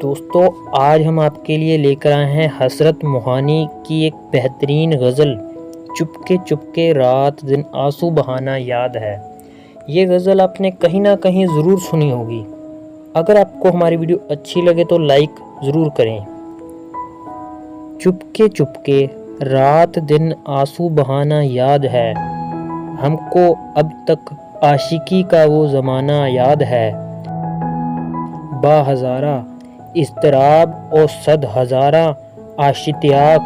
دوستو آج ہم آپ کے لیے لے کر آئے ہیں حسرت موہانی کی ایک بہترین غزل چپکے چپکے رات دن آنسو بہانا یاد ہے۔ یہ غزل آپ نے کہیں نہ کہیں ضرور سنی ہوگی۔ اگر آپ کو ہماری ویڈیو اچھی لگے تو لائک ضرور کریں۔ چپکے چپکے رات دن آنسو بہانا یاد ہے، ہم کو اب تک عاشقی کا وہ زمانہ یاد ہے۔ با ہزارہ اضطراب اور صد ہزارہ اشتیاق،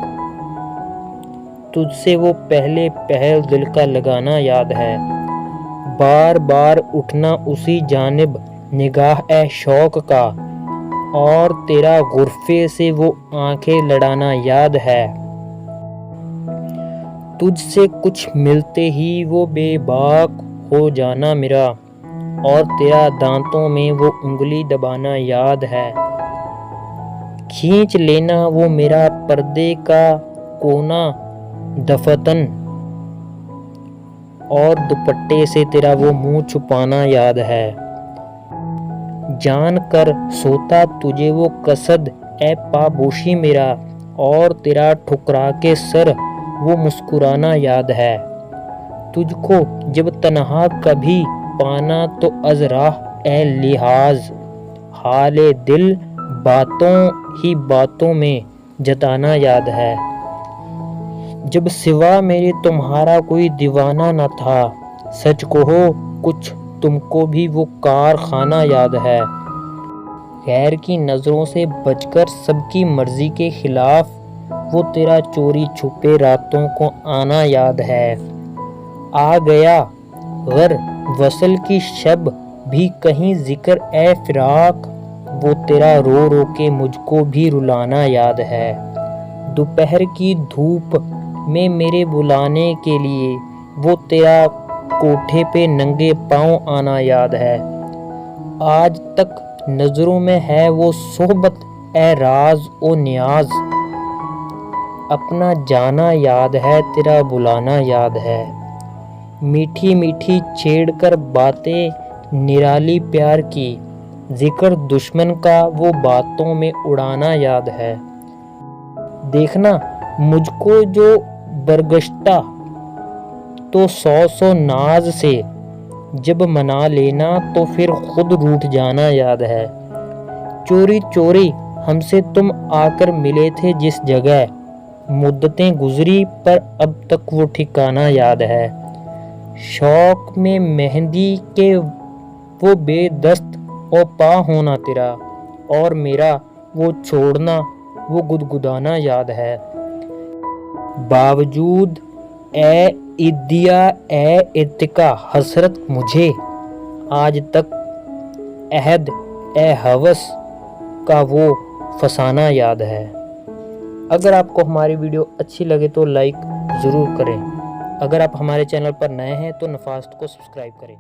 تجھ سے وہ پہلے پہل دل کا لگانا یاد ہے۔ بار بار اٹھنا اسی جانب نگاہ اے شوق کا، اور تیرا غرفے سے وہ آنکھیں لڑانا یاد ہے۔ تجھ سے کچھ ملتے ہی وہ بے باک ہو جانا میرا، اور تیرا دانتوں میں وہ انگلی دبانا یاد ہے۔ کھینچ لینا وہ میرا پردے کا کونا دفتن، اور دوپٹے سے تیرا وہ منہ چھپانا یاد ہے۔ جان کر سوتا تجھے وہ قصد اے پابوشی میرا، اور تیرا ٹھکرا کے سر وہ مسکرانا یاد ہے۔ تجھ کو جب تنہا کبھی پانا تو از راہ اے لحاظ، حال دل باتوں ہی باتوں میں جتانا یاد ہے۔ جب سوا میرے تمہارا کوئی دیوانہ نہ تھا، سچ کہو کچھ تم کو بھی وہ کارخانہ یاد ہے۔ غیر کی نظروں سے بچ کر سب کی مرضی کے خلاف وہ تیرا چوری چھپے راتوں کو آنا یاد ہے۔ آ گیا غر وصل کی شب بھی کہیں ذکر اے فراق، وہ تیرا رو رو کے مجھ کو بھی رلانا یاد ہے۔ دوپہر کی دھوپ میں میرے بلانے کے لیے وہ تیرا کوٹھے پہ ننگے پاؤں آنا یاد ہے۔ آج تک نظروں میں ہے وہ صحبت اے راز و نیاز، اپنا جانا یاد ہے تیرا بلانا یاد ہے۔ میٹھی میٹھی چھیڑ کر باتیں نرالی پیار کی، ذکر دشمن کا وہ باتوں میں اڑانا یاد ہے۔ دیکھنا مجھ کو جو برگشتہ تو سو سو ناز سے، جب منا لینا تو پھر خود روٹھ جانا یاد ہے۔ چوری چوری ہم سے تم آ کر ملے تھے جس جگہ، مدتیں گزری پر اب تک وہ ٹھکانہ یاد ہے۔ شوق میں مہندی کے وہ بے دست و پا ہونا تیرا، اور میرا وہ چھوڑنا وہ گدگدانا یاد ہے۔ باوجود اے ادعا اے ارتقا حسرت مجھے، آج تک عہد اے ہوس کا وہ فسانہ یاد ہے۔ اگر آپ کو ہماری ویڈیو اچھی لگے تو لائک ضرور کریں۔ اگر آپ ہمارے چینل پر نئے ہیں تو نفاست کو سبسکرائب کریں۔